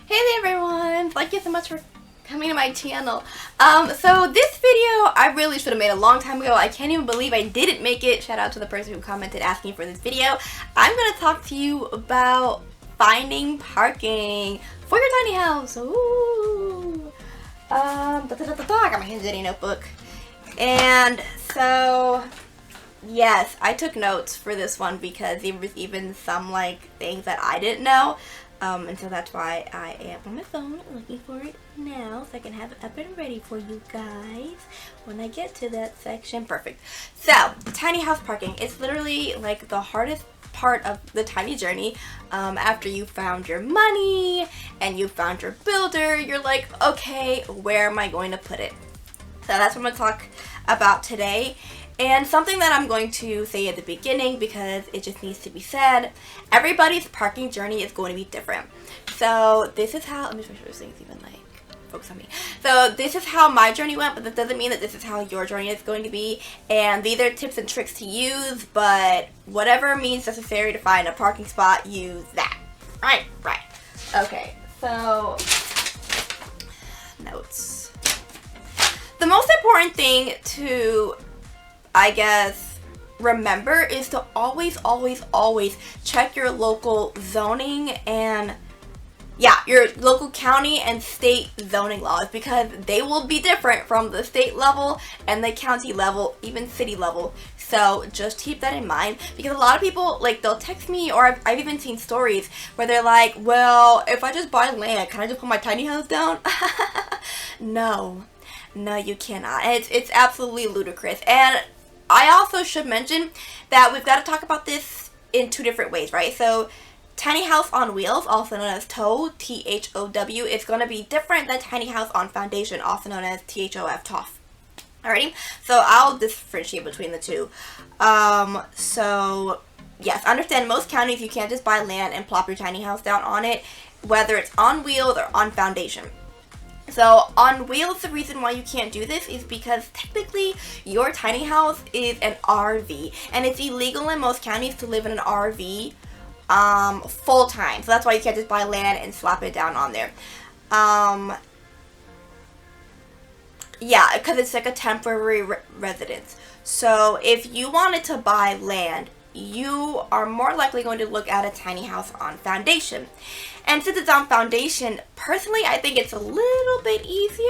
Hey there everyone! Thank you so much for coming to my channel. So this video I really should have made a long time ago. I can't even believe I didn't make it. Shout out to the person who commented asking for this video. I'm going to talk to you about finding parking for your tiny house. Ooh. I got my handy notebook. And so, yes, I took notes for this one because there was even some things that I didn't know. And so that's why I am on my phone looking for it now so I can have it up and ready for you guys when I get to that section. Perfect. So, tiny house parking. It's literally like the hardest part of the tiny journey. After you found your money and you found your builder, you're like, okay, where am I going to put it? So that's what I'm going to talk about today. And something that I'm going to say at the beginning because it just needs to be said, everybody's parking journey is going to be different. So this is how, let me make sure this thing's even focus on me. So this is how my journey went, but that doesn't mean that this is how your journey is going to be. And these are tips and tricks to use, but whatever means necessary to find a parking spot, use that. Right. Okay, so notes. The most important thing to, I guess, remember is to always check your local zoning and your local county and state zoning laws, because they will be different from the state level and the county level, even city level. So just keep that in mind, because a lot of people, they'll text me, or I've even seen stories where they're like, well, if I just buy land, can I just put my tiny house down? No, you cannot. It's absolutely ludicrous. And I also should mention that we've got to talk about this in two different ways, right? So tiny house on wheels, also known as TOW, T-H-O-W, is going to be different than tiny house on foundation, also known as T-H-O-F, TOF. Alrighty? So I'll differentiate between the two. So yes, understand most counties you can't just buy land and plop your tiny house down on it, whether it's on wheels or on foundation. So on wheels, the reason why you can't do this is because technically your tiny house is an RV, and it's illegal in most counties to live in an RV full time. So that's why you can't just buy land and slap it down on there. Because it's like a temporary residence. So if you wanted to buy land, you are more likely going to look at a tiny house on foundation. And since it's on foundation, personally, I think it's a little bit easier.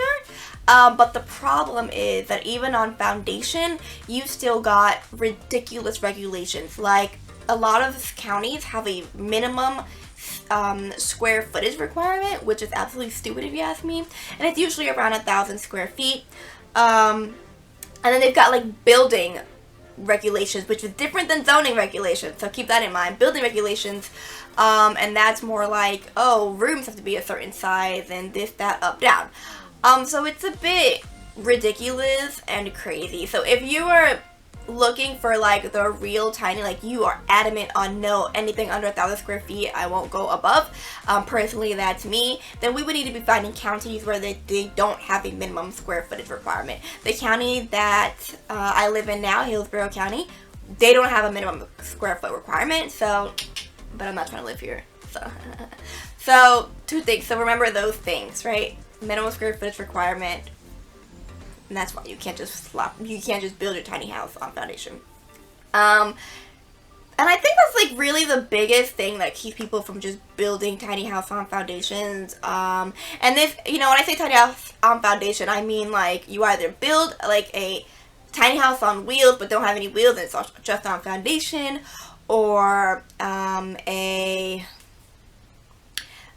But the problem is that even on foundation, you've still got ridiculous regulations. Like, a lot of counties have a minimum square footage requirement, which is absolutely stupid if you ask me. And it's usually around 1,000 square feet. And then they've got building regulations, which is different than zoning regulations, so keep that in mind. Building regulations, and that's more like, oh, rooms have to be a certain size and this, that, up, down. So it's a bit ridiculous and crazy. So if you are looking for the real tiny, you are adamant on no, anything under 1,000 square feet, I won't go above, personally that's me, then we would need to be finding counties where they don't have a minimum square footage requirement. The county that I live in now, Hillsborough County, they don't have a minimum square foot requirement, so, but I'm not trying to live here, so two things. So remember those things, right? Minimum square footage requirement. And that's why you can't just build your tiny house on foundation. And I think that's really the biggest thing that keeps people from just building tiny house on foundations. And this, when I say tiny house on foundation, I mean you either build a tiny house on wheels but don't have any wheels and it's just on foundation, or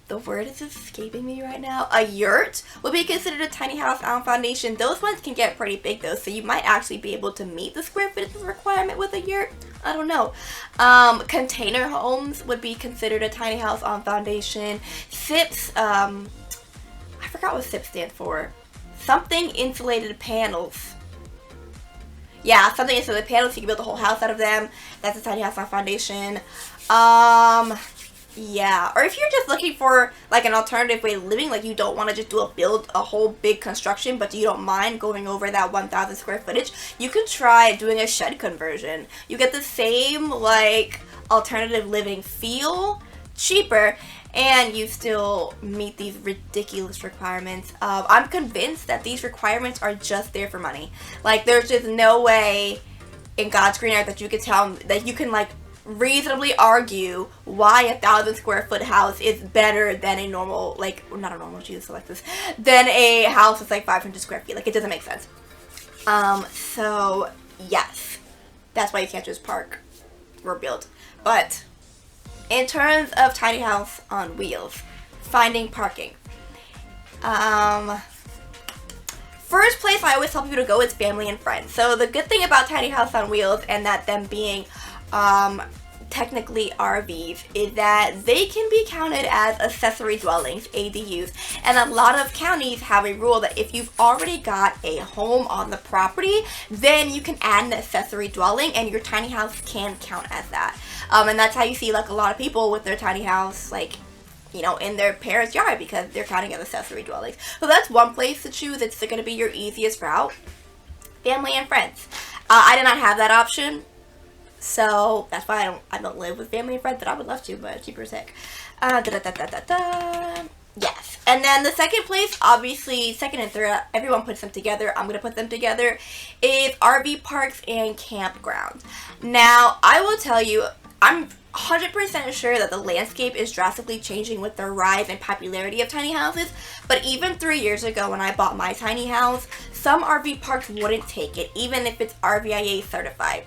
the word is escaping me right now. A yurt would be considered a tiny house on foundation. Those ones can get pretty big though, so you might actually be able to meet the square footage requirement with a yurt. I don't know. Container homes would be considered a tiny house on foundation. SIPs, I forgot what SIP stands for. Something insulated panels. Yeah, something insulated panels, so you can build the whole house out of them. That's a tiny house on foundation. Yeah, or if you're just looking for an alternative way of living, you don't want to just build a whole big construction, but you don't mind going over that 1,000 square footage, you could try doing a shed conversion. You get the same alternative living feel, cheaper, and you still meet these ridiculous requirements. I'm convinced that these requirements are just there for money. Like, there's just no way in God's green earth that you could tell that you can like reasonably argue why a 1,000 square foot house is better than a normal, like, not a normal, Jesus, Alexis, than a house that's like 500 square feet. Like, it doesn't make sense. So yes, that's why you can't just park or build. But in terms of tiny house on wheels, finding parking. First place I always tell people to go is family and friends. So the good thing about tiny house on wheels, and that them being technically RVs, is that they can be counted as accessory dwellings, ADUs. And a lot of counties have a rule that if you've already got a home on the property, then you can add an accessory dwelling and your tiny house can count as that. And that's how you see like a lot of people with their tiny house, like, you know, in their parents' yard, because they're counting as accessory dwellings. So that's one place to choose. It's going to be your easiest route. Family and friends. I did not have that option, so that's why I don't live with family and friends, but I would love to, but it's cheaper as heck. Yes. And then the second place, obviously, second and third, everyone puts them together. I'm going to put them together, is RV parks and campgrounds. Now, I will tell you, I'm 100% sure that the landscape is drastically changing with the rise and popularity of tiny houses, but even 3 years ago when I bought my tiny house, some RV parks wouldn't take it, even if it's RVIA certified.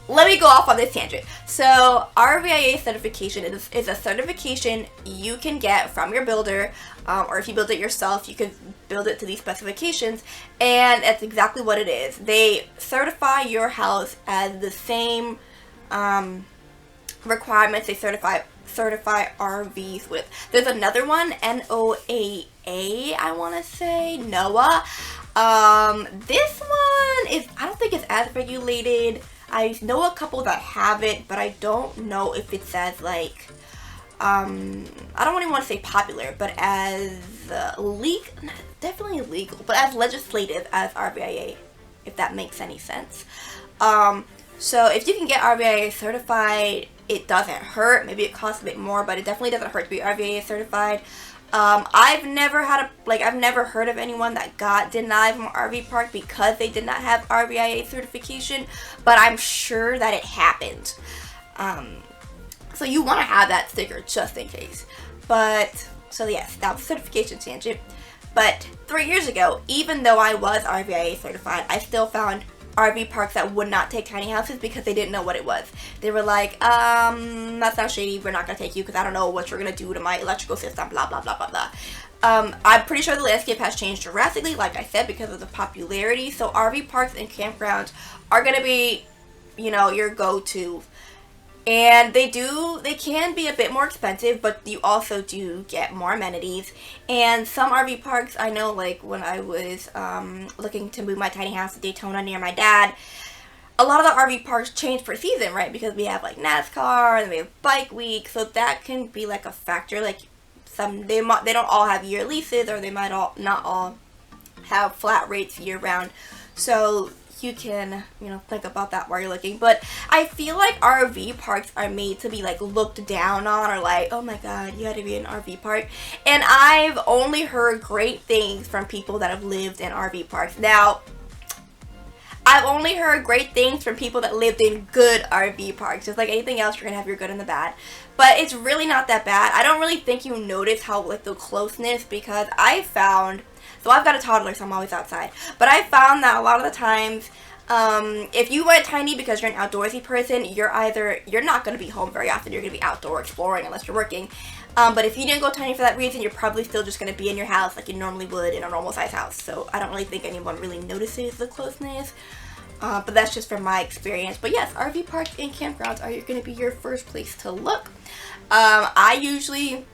Let me go off on this tangent. So RVIA certification is a certification you can get from your builder, or if you build it yourself, you can build it to these specifications, and that's exactly what it is. They certify your house as the same requirements they certify RVs with. There's another one, NOAA, I want to say, NOAA. This one is, I don't think it's as regulated. I know a couple that have it, but I don't know if it's as like, I don't really want to say popular, but as definitely legal, but as legislative as RVIA, if that makes any sense. So if you can get RVIA certified, it doesn't hurt. Maybe it costs a bit more, but it definitely doesn't hurt to be RVIA certified. I've never heard of anyone that got denied from RV park because they did not have RVIA certification, but I'm sure that it happened. So you want to have that sticker just in case. But, so yes, that was certification tangent. But 3 years ago, even though I was RVIA certified, I still found RV parks that would not take tiny houses because they didn't know what it was. They were like, that sounds shady, we're not going to take you because I don't know what you're going to do to my electrical system, blah, blah, blah, blah, blah. I'm pretty sure the landscape has changed drastically, like I said, because of the popularity. So RV parks and campgrounds are going to be, you know, your go-to. And they can be a bit more expensive, but you also do get more amenities. And some RV parks, I know, like when I was looking to move my tiny house to Daytona near my dad, a lot of the RV parks change per season, right? Because we have like NASCAR and we have bike week, so that can be like a factor. Like they don't all have year leases, or they might not all have flat rates year round. So you can, you know, think about that while you're looking. But I feel like RV parks are made to be like looked down on, or like, oh my god, you had to be in an RV park. And I've only heard great things from people that have lived in RV parks. Now, I've only heard great things from people that lived in good RV parks. Just like anything else, you're gonna have your good and the bad. But it's really not that bad. I don't really think you notice how, like, the closeness, because I found, so I've got a toddler, so I'm always outside, but I found that a lot of the times, if you went tiny because you're an outdoorsy person, you're not going to be home very often. You're going to be outdoor exploring unless you're working. But if you didn't go tiny for that reason, you're probably still just going to be in your house like you normally would in a normal size house. So I don't really think anyone really notices the closeness. But that's just from my experience. But yes, RV parks and campgrounds are going to be your first place to look. I usually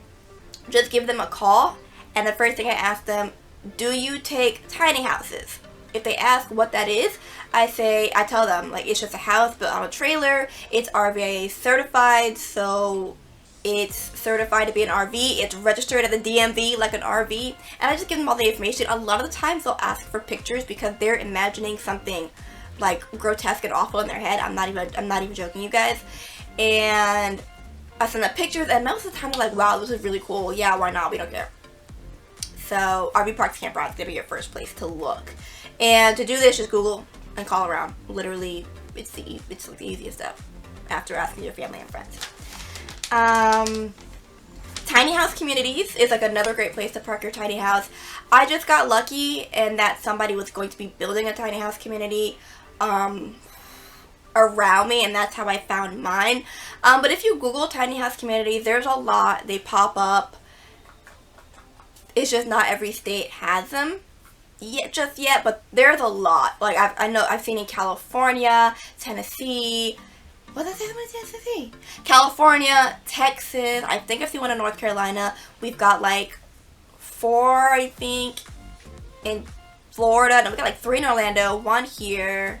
just give them a call, and the first thing I ask them, do you take tiny houses? If they ask what that is, I tell them, like, it's just a house built on a trailer. It's RVIA certified, so it's certified to be an RV. It's registered at the DMV like an RV. And I just give them all the information. A lot of the times they'll ask for pictures because they're imagining something like grotesque and awful in their head. I'm not even joking, you guys. And I send them pictures, and most of the time they're like, wow, this is really cool. Yeah, why not? We don't care. So RV parks, campgrounds, gonna be your first place to look. And to do this, just Google and call around. Literally, it's like the easiest step after asking your family and friends. Tiny house communities is like another great place to park your tiny house. I just got lucky in that somebody was going to be building a tiny house community around me, and that's how I found mine. But if you Google tiny house communities, there's a lot. They pop up. It's just not every state has them just yet, but there's a lot. Like I've seen in California, Tennessee. What did I say? Tennessee? California, Texas. I think I've seen one in North Carolina. We've got like 4, I think, in Florida. And we got like 3 in Orlando, 1 here,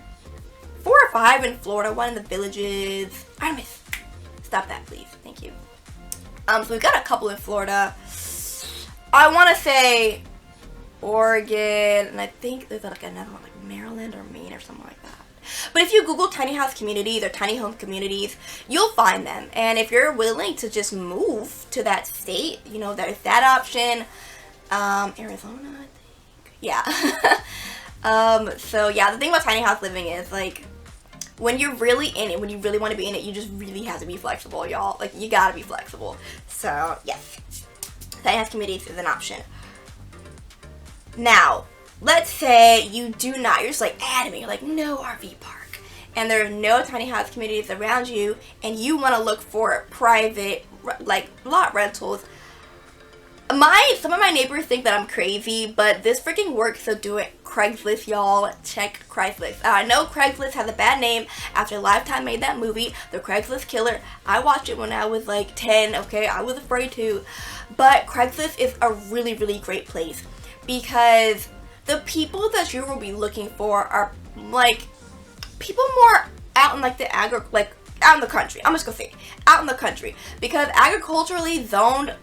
4 or 5 in Florida, 1 in the Villages. Artemis, stop that, please. Thank you. So we've got a couple in Florida. I want to say Oregon, and I think there's like another one, like Maryland or Maine or something like that. But if you Google tiny house communities or tiny home communities, you'll find them. And if you're willing to just move to that state, you know, there's that option. Arizona, I think. Yeah. So yeah, the thing about tiny house living is like, when you're really in it, when you really want to be in it, you just really have to be flexible, y'all. Like, you gotta be flexible. So yes, tiny house communities is an option. Now, let's say you do not, you're just like adamant, you're like, no RV park, and there are no tiny house communities around you, and you want to look for private, like, lot rentals. Some of my neighbors think that I'm crazy, but this freaking works, so do it. Craigslist, y'all. Check Craigslist. I know Craigslist has a bad name after Lifetime made that movie, The Craigslist Killer. I watched it when I was like 10, okay? I was afraid to. But Craigslist is a really, really great place, because the people that you will be looking for are like people more out in like out in the country. I'm just gonna say out in the country, because agriculturally zoned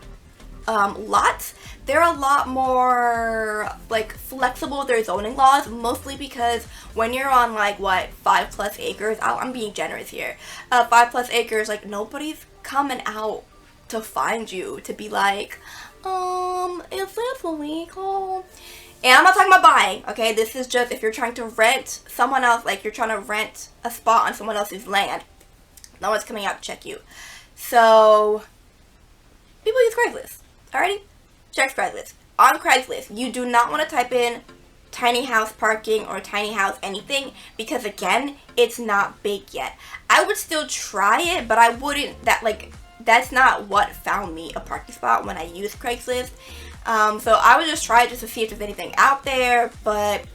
lots, they're a lot more like flexible with their zoning laws, mostly because when you're on like 5+ acres, I'm being generous here, 5+ acres, like nobody's coming out to find you to be like, is this illegal? And I'm not talking about buying, okay? This is just if you're trying to rent someone else, like you're trying to rent a spot on someone else's land. No one's coming out to check you. So, people use Craigslist. Alrighty? Check Craigslist. On Craigslist, you do not want to type in tiny house parking or tiny house anything, because again, it's not big yet. I would still try it, but I wouldn't, that's not what found me a parking spot when I used Craigslist. So I would just try it just to see if there's anything out there. But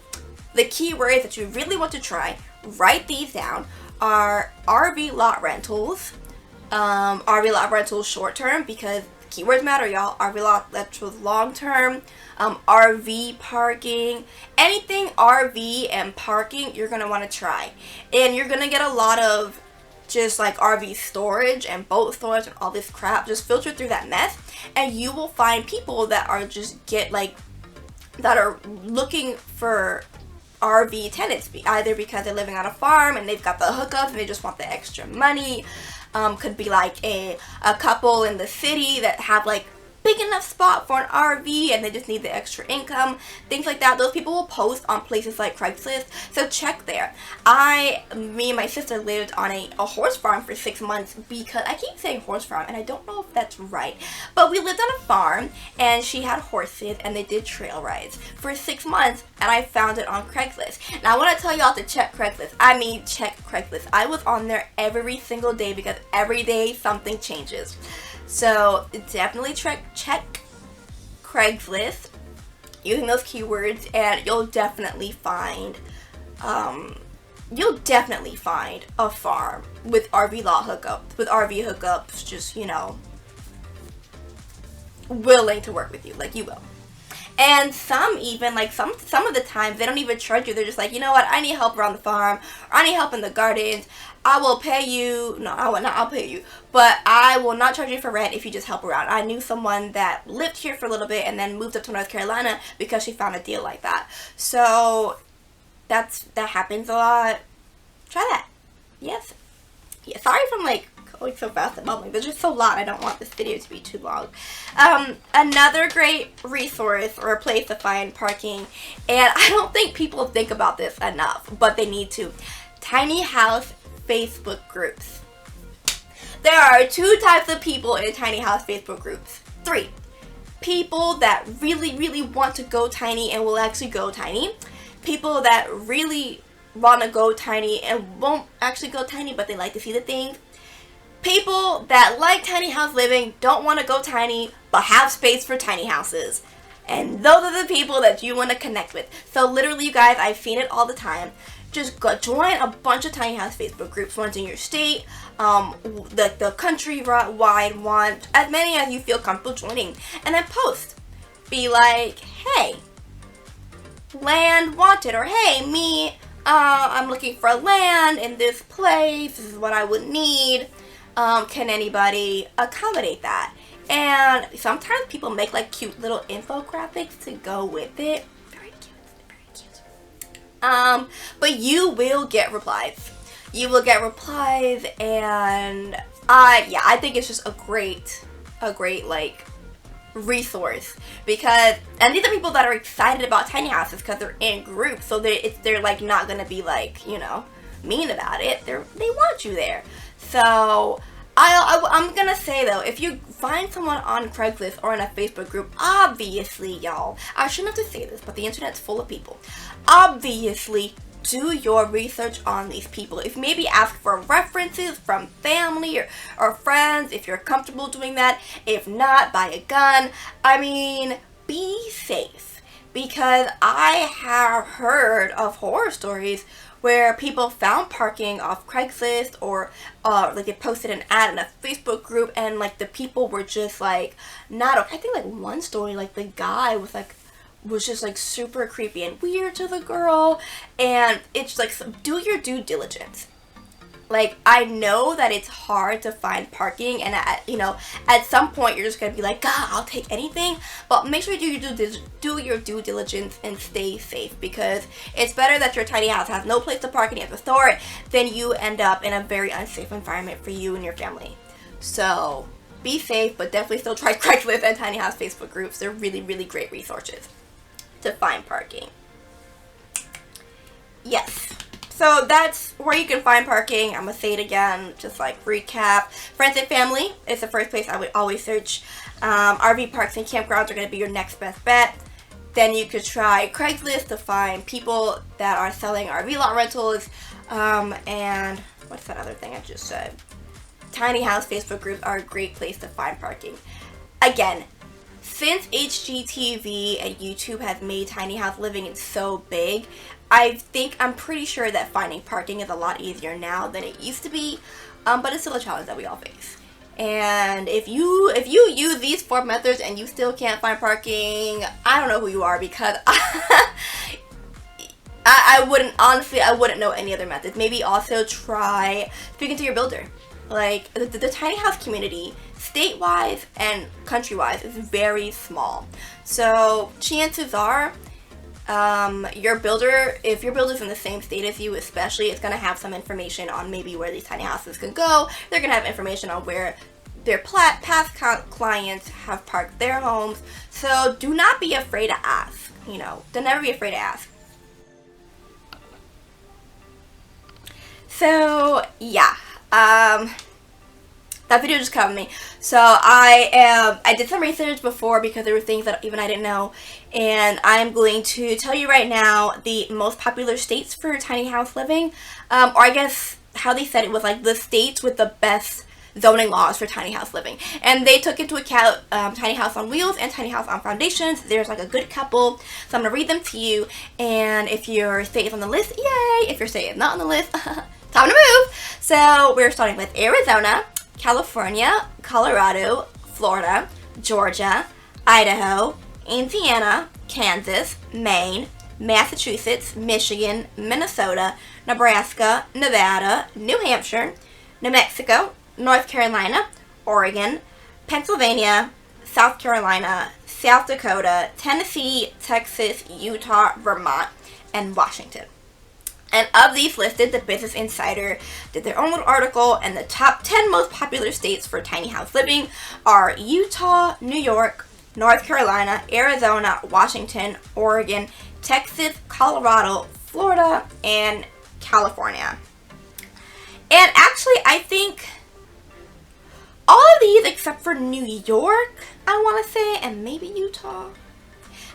the keywords that you really want to try, write these down, are RV lot rentals, RV lot rentals short term, because keywords matter, y'all. RV lot rentals long term, RV parking, anything RV and parking, you're gonna want to try. And you're gonna get a lot of just like RV storage and boat storage and all this crap. Just filter through that mess, and you will find people that are that are looking for RV tenants, either because they're living on a farm and they've got the hookups and they just want the extra money. Could be like a couple in the city that have like big enough spot for an RV and they just need the extra income, things like that. Those people will post on places like Craigslist, so check there. Me and my sister lived on a horse farm for 6 months, because I keep saying horse farm and I don't know if that's right, but we lived on a farm and she had horses and they did trail rides for 6 months, and I found it on Craigslist. And I want to tell y'all to check Craigslist. Check Craigslist. I was on there every single day, because every day something changes. So definitely check Craigslist using those keywords, and you'll definitely find a farm with RV lot hookups, with RV hookups, just, you know, willing to work with you, like you will. And some even, like, some of the times, they don't even charge you. They're just like, you know what, I need help around the farm, or I need help in the gardens. I will pay you, no, I'll pay you, but I will not charge you for rent if you just help around. I knew someone that lived here for a little bit and then moved up to North Carolina because she found a deal like that. So, that happens a lot. Try that. Yes. Yeah, sorry if I'm, like, going so fast and mumbling. There's just so loud. I don't want this video to be too long. Another great resource or a place to find parking, and I don't think people think about this enough, but they need to. Tiny house Facebook groups. There are 2 types of people in tiny house Facebook groups. 3. People that really, really want to go tiny and will actually go tiny. People that really want to go tiny and won't actually go tiny, but they like to see the things. People that like tiny house living, don't want to go tiny, but have space for tiny houses. And those are the people that you want to connect with. So literally, you guys, I've seen it all the time. Just go join a bunch of tiny house Facebook groups, ones in your state, the country-wide one, as many as you feel comfortable joining, and then post. Be like, hey, land wanted, or hey, me, I'm looking for land in this place, this is what I would need, can anybody accommodate that? And sometimes people make like cute little infographics to go with it. But you will get replies. You will get replies, and yeah, I think it's just a great like resource, because, and these are people that are excited about tiny houses because they're in groups, so they're like not gonna be like, you know, mean about it. They want you there. So I'm gonna say though, if you find someone on Craigslist or in a Facebook group, obviously, y'all, I shouldn't have to say this, but the internet's full of people. Obviously, do your research on these people. If maybe ask for references from family or friends, if you're comfortable doing that. If not, buy a gun. I mean, be safe, because I have heard of horror stories where people found parking off Craigslist, or like they posted an ad in a Facebook group, and like the people were just like not okay. I think like one story, like the guy was just like super creepy and weird to the girl, and it's like, so do your due diligence. Like, I know that it's hard to find parking, and at some point you're just gonna be like, God, I'll take anything. But make sure you do your due diligence and stay safe, because it's better that your tiny house has no place to park and you have to store it than you end up in a very unsafe environment for you and your family. So be safe, but definitely still try Craigslist and tiny house Facebook groups. They're really, really great resources to find parking. Yes. So that's where you can find parking. I'm going to say it again, just like recap. Friends and family is the first place I would always search. RV parks and campgrounds are going to be your next best bet. Then you could try Craigslist to find people that are selling RV lot rentals. And what's that other thing I just said? Tiny house Facebook groups are a great place to find parking. Again, since HGTV and YouTube has made tiny house living so big, I'm pretty sure that finding parking is a lot easier now than it used to be, but it's still a challenge that we all face. And if you use these 4 methods and you still can't find parking, I don't know who you are, because I wouldn't know any other methods. Maybe also try speaking to your builder. Like, the tiny house community, state-wise and country-wise, is very small. So chances are, your builder, if your builder's in the same state as you especially, it's going to have some information on maybe where these tiny houses can go. They're going to have information on where their past clients have parked their homes. So do not be afraid to ask. Don't never be afraid to ask. So yeah, that video just covered me. So I did some research before, because there were things that even I didn't know, and I'm going to tell you right now the most popular states for tiny house living, or I guess how they said it was like the states with the best zoning laws for tiny house living, and they took into account tiny house on wheels and tiny house on foundations. There's like a good couple, so I'm gonna read them to you, and if your state is on the list, yay! If your state is not on the list, time to move. So we're starting with Arizona, California, Colorado, Florida, Georgia, Idaho, Indiana, Kansas, Maine, Massachusetts, Michigan, Minnesota, Nebraska, Nevada, New Hampshire, New Mexico, North Carolina, Oregon, Pennsylvania, South Carolina, South Dakota, Tennessee, Texas, Utah, Vermont, and Washington. And of these listed, the Business Insider did their own little article, and the top 10 most popular states for tiny house living are Utah, New York, North Carolina, Arizona, Washington, Oregon, Texas, Colorado, Florida, and California. And actually, I think all of these except for New York, I want to say, and maybe Utah.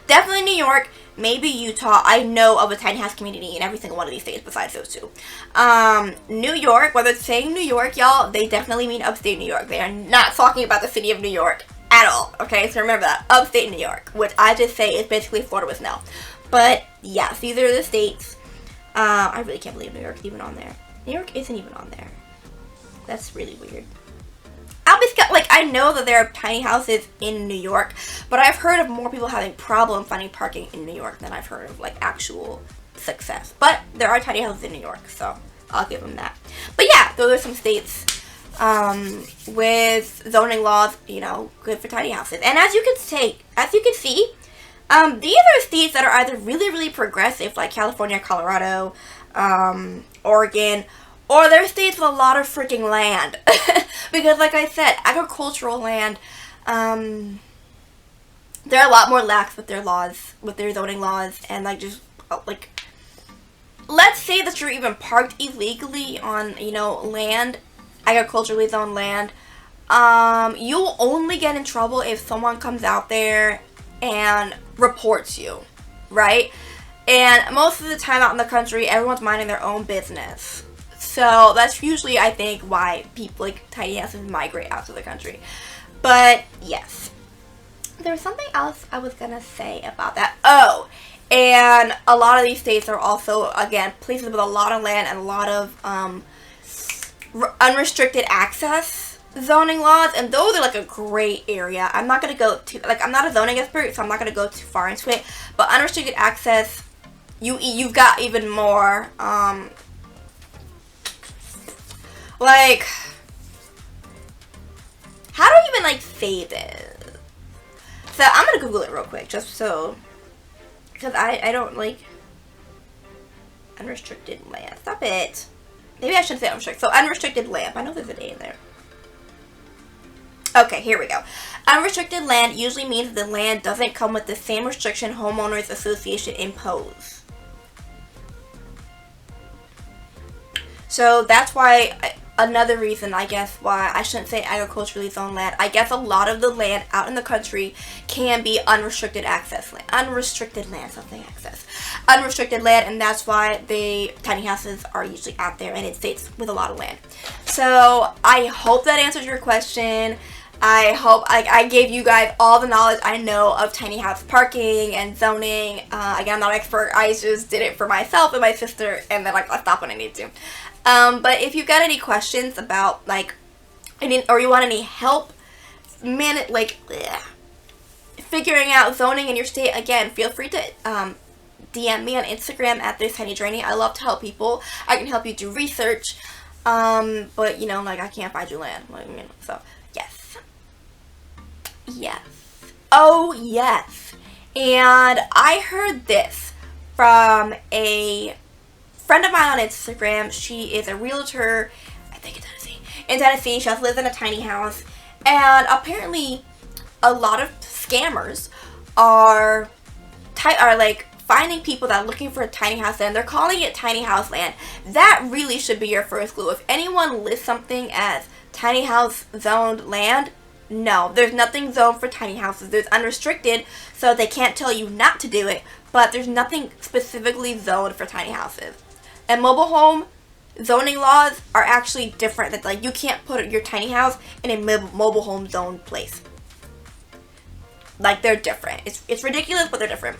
Definitely New York, maybe Utah. I know of a tiny house community in every single one of these states besides those two. New York, whether it's saying New York, y'all, they definitely mean upstate New York. They are not talking about the city of New York at all, okay? So remember that. Upstate New York, which I just say is basically Florida with snow. But, yes, these are the states. I really can't believe New York's even on there. New York isn't even on there. That's really weird. I know that there are tiny houses in New York, but I've heard of more people having problems finding parking in New York than I've heard of, like, actual success. But there are tiny houses in New York, so I'll give them that. But yeah, those are some states with zoning laws, you know, good for tiny houses. And as you can see, these are states that are either really, really progressive, like California, Colorado, Oregon, or they're states with a lot of freaking land. Because like I said, agricultural land, they're a lot more lax with their laws, with their zoning laws, and like just, like, let's say that you're even parked illegally on, you know, land, agriculturally zoned land, you'll only get in trouble if someone comes out there and reports you, right? And most of the time out in the country, everyone's minding their own business. So that's usually, I think, why people like tiny houses migrate out to the country. But yes, there was something else I was gonna say about that. Oh, and a lot of these states are also, again, places with a lot of land and a lot of unrestricted access zoning laws, and those are like a gray area. I'm not gonna go too, like, I'm not a zoning expert, so I'm not gonna go too far into it. But unrestricted access, you've got even more. Like, how do I even, like, say this? So, I'm gonna Google it real quick, just so, because I don't, like, unrestricted land. Stop it. Maybe I shouldn't say unrestricted. So, unrestricted land. I know there's an A in there. Okay, here we go. Unrestricted land usually means the land doesn't come with the same restriction homeowners association impose. So, that's why... Another reason, I guess, why I shouldn't say agriculturally zoned land. I guess a lot of the land out in the country can be unrestricted access land. Unrestricted land, something access. Unrestricted land, and that's why tiny houses are usually out there and it states with a lot of land. So, I hope that answers your question. I hope I gave you guys all the knowledge I know of tiny house parking and zoning. Again, I'm not an expert. I just did it for myself and my sister, and then I stopped when I need to. But if you've got any questions about, like, or you want any help, figuring out zoning in your state, again, feel free to DM me on Instagram at ThisTinyJourney. I love to help people. I can help you do research, but, you know, like, I can't find you land. Like, you know, so, yes. Yes. Oh, yes. And I heard this from a friend of mine on Instagram. She is a realtor, I think in Tennessee. She also lives in a tiny house, and apparently a lot of scammers are like finding people that are looking for a tiny house land. They're calling it tiny house land. That really should be your first clue. If anyone lists something as tiny house zoned land, no, there's nothing zoned for tiny houses. There's unrestricted, so they can't tell you not to do it, but there's nothing specifically zoned for tiny houses. And mobile home zoning laws are actually different. That, like, you can't put your tiny house in a mobile home zone place. Like, they're different. It's ridiculous, but they're different.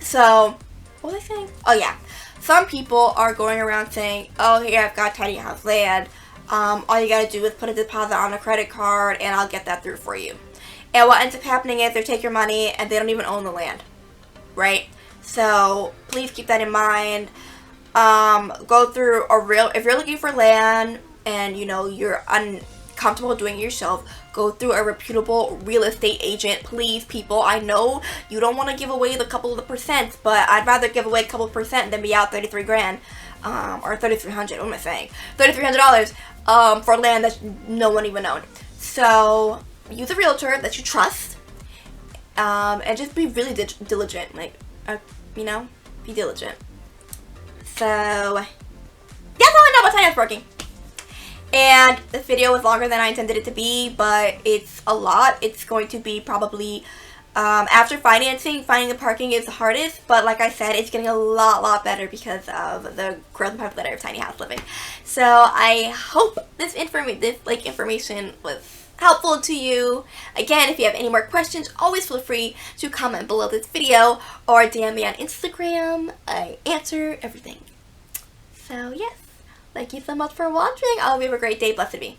So, what was I saying? Oh yeah, some people are going around saying, "Oh, here, I've got tiny house land. All you gotta do is put a deposit on a credit card, and I'll get that through for you." And what ends up happening is they take your money and they don't even own the land, right? So please keep that in mind. Go through if you're looking for land and, you know, you're uncomfortable doing it yourself, go through a reputable real estate agent. Please, people, I know you don't want to give away the couple of the percent, but I'd rather give away a couple of percent than be out 33 grand. or $3,300. What am I saying? $3,300 for land that no one even owned. So use a realtor that you trust, and just be really diligent. Like, you know, be diligent. So that's all I know about tiny house broking. And this video was longer than I intended it to be, but it's a lot. It's going to be probably, after financing, finding the parking is the hardest, but like I said, it's getting a lot better because of the growth and popularity of tiny house living. So I hope this information was helpful to you. Again, if you have any more questions, always feel free to comment below this video or DM me on Instagram. I answer everything. So yes. Thank you so much for watching. I hope you have a great day. Blessed be.